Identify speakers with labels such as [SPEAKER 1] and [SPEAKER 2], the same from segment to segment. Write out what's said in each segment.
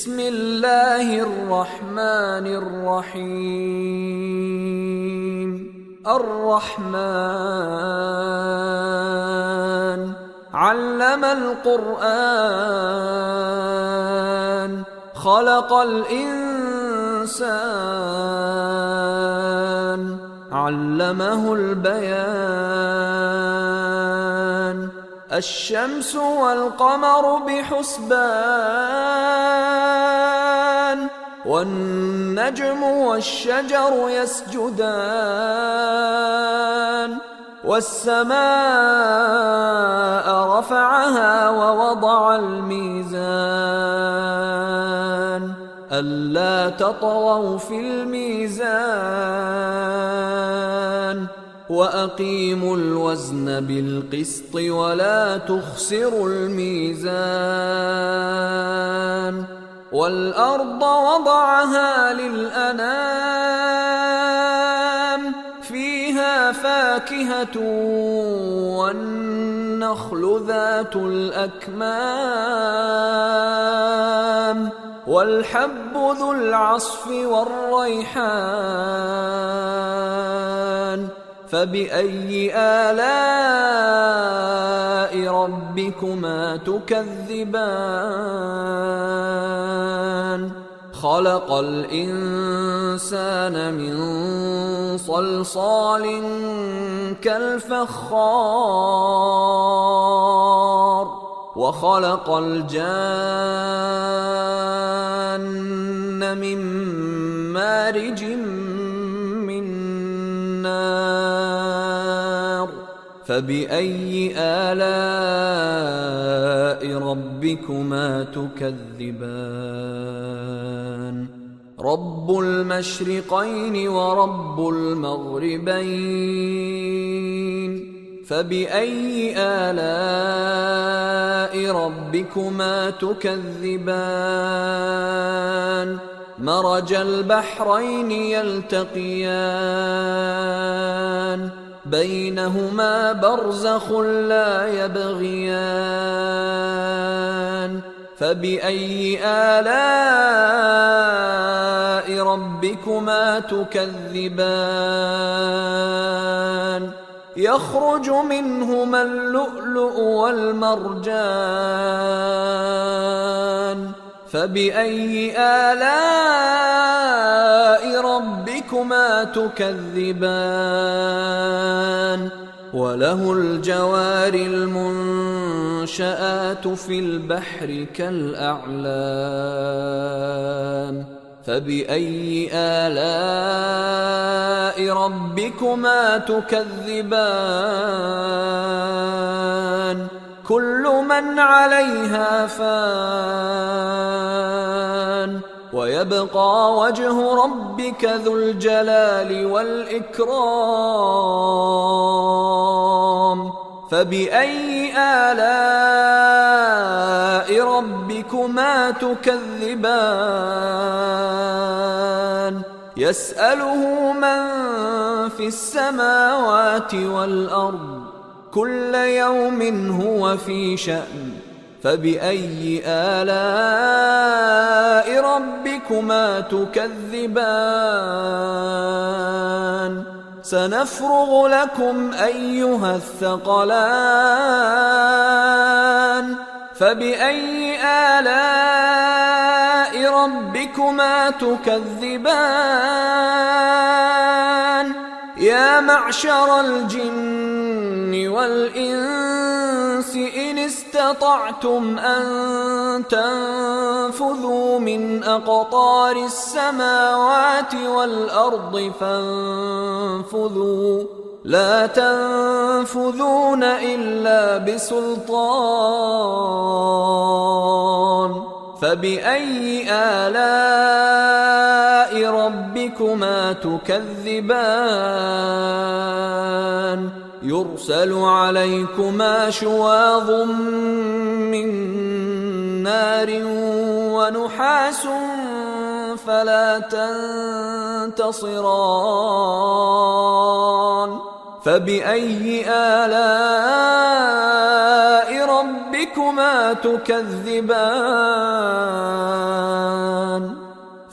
[SPEAKER 1] بسم الله الرحمن الرحيم. الرحمن علم القرآن خلق الإنسان علمه البيان. الشمس والقمر بحسبان والنجم والشجر يسجدان. والسماء رفعها ووضع الميزان ألا تطغوا في الميزان وأقيموا الوزن بالقسط ولا تخسروا الميزان. والأرض وضعها للأنام فيها فاكهة والنخل ذات الأكمام والحب ذو العصف والريحان. فبأي آلاء ربكما تكذبان؟ خلق الإنسان من صلصال كالفخار وخلق الجان من مارج من نار. فبأي آلاء ربكما تكذبان؟ رب المشرقين ورب المغربين. فبأي آلاء ربكما تكذبان؟ مرج البحرين يلتقيان بينهما برزخ لا يبغيان. فبأي آلاء ربكما تكذبان؟ يخرج منهما اللؤلؤ والمرجان. فبأي آلاء ربكما تكذبان؟ وله الجوار المنشآت في البحر كالأعلام. فبأي آلاء ربكما تكذبان؟ كل من عليها فان ويبقى وجه ربك ذو الجلال والإكرام. فبأي آلاء ربكما تكذبان؟ يسأله من في السماوات والأرض كل يوم هو في شأن. فبأي آلاء ربكما تكذبان؟ سنفرغ لكم أيها الثقلان. فبأي آلاء ربكما تكذبان؟ يا معشر الجن والإنس إن استطعتم أن تنفذوا من أقطار السماوات والأرض فانفذوا لا تنفذون إلا بسلطان. فبأي آلاء ربكما تكذبان؟ يرسل عليكما شواظ من نار ونحاس فلا تنتصران. فبأي آلاء ربكما تكذبان؟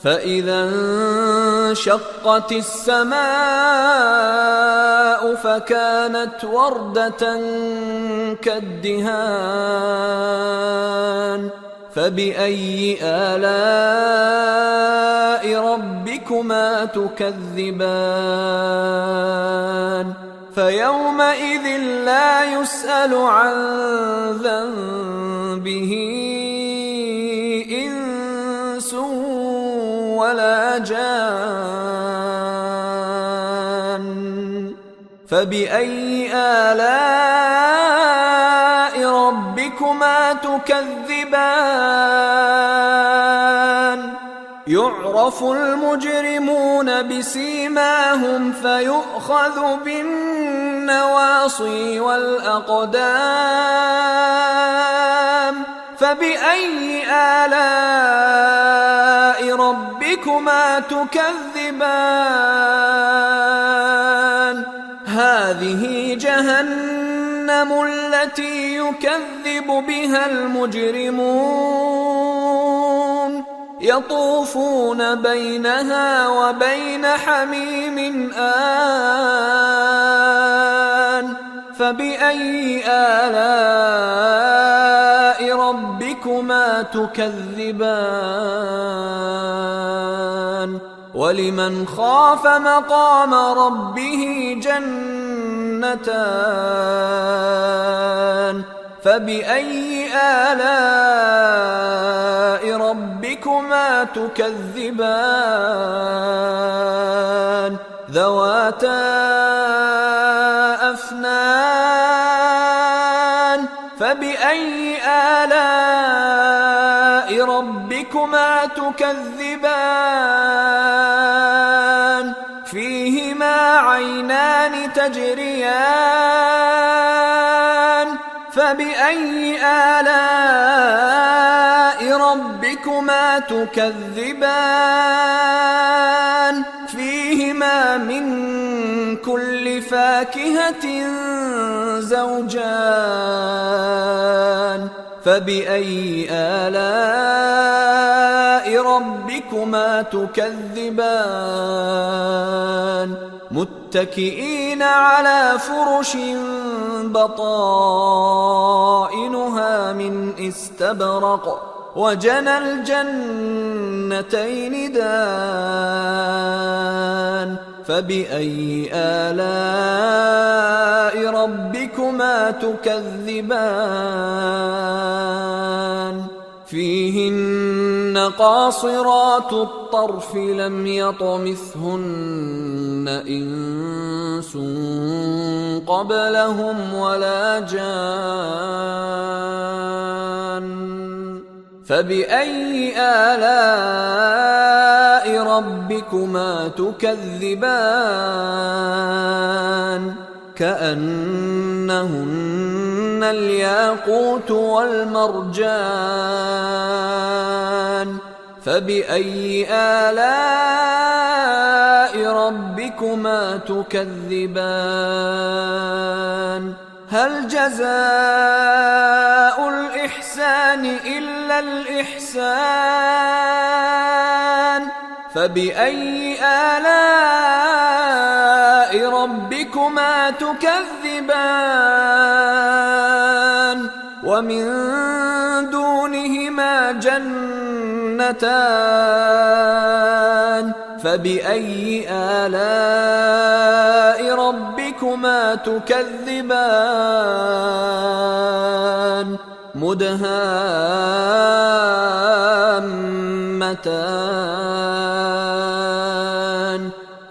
[SPEAKER 1] فإذا انشقت السماء فكانت وردة كالدهان فبأي آلاء ربكما تكذبان فيومئذ لا يسأل عن ذنبه إنس ولا جان فبأي آلاء ربكما تكذبان يعرف المجرمون بسيماهم فيؤخذ بالنواصي والأقدام فبأي آلاء ربكما تكذبان هذه جهنم التي يكذب بها المجرمون يطوفون بينها وبين حميم آن فبأي آلاء ربكما تكذبان ولمن خاف مقام ربه جنتان فبأي آلاء ربكما تكذبان ذواتا أفنان فبأي آلاء ربكما تكذبان فيهما عينان تجريان فبأي آلاء ربكما تكذبان فيهما من كل فاكهة زوجان فبأي آلاء ربكما تكذبان متكئين على فرش بطائنها من استبرق وجنى الجنتين دان فبأي آلاء ربكما تكذبان فيهن قاصرات الطرف لم يطمثهن إنس قبلهم ولا جان فبأي آلاء ربكما تكذبان كأنهن الياقوت والمرجان فبأي آلاء ربكما تكذبان هل جزاء الإحسان إلا الإحسان فبأي آلاء ربكما تكذبان ومن دونهما جنتان فبأي آلاء ربكما تكذبان مدهامتان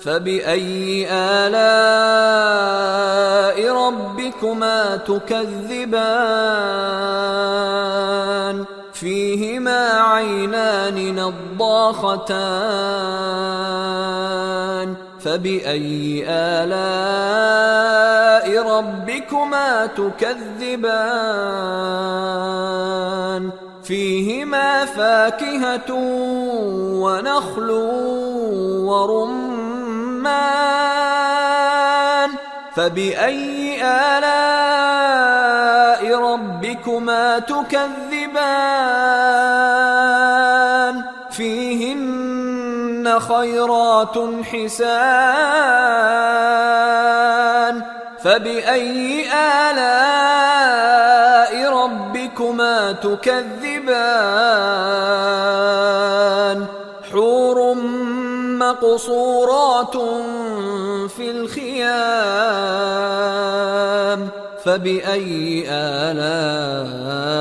[SPEAKER 1] فبأي آلاء ربكما تكذبان فيهما عينان نضاختان فبأي آلاء ربكما تكذبان فيهما فاكهة ونخل ورمان فبأي آلاء ربكما تكذبان فيهن فيهن خيرات حسان فبأي آلاء ربكما تكذبان حور مقصورات في الخيام فبأي آلاء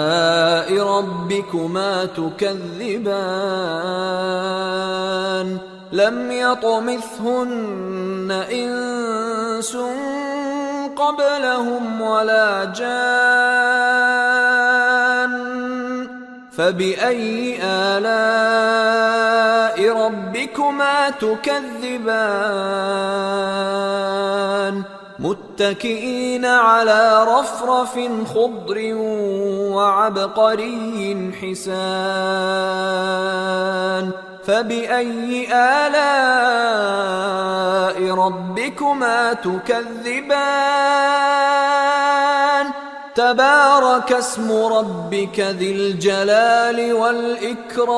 [SPEAKER 1] ربكما تكذبان لم يطمثهن إنس قبلهم ولا جان فبأي آلاء ربكما تكذبان متكئين على رفرف خضر وعبقري حسان فبأي آلاء ربكما تكذبان تبارك اسم ربك ذي الجلال والإكرام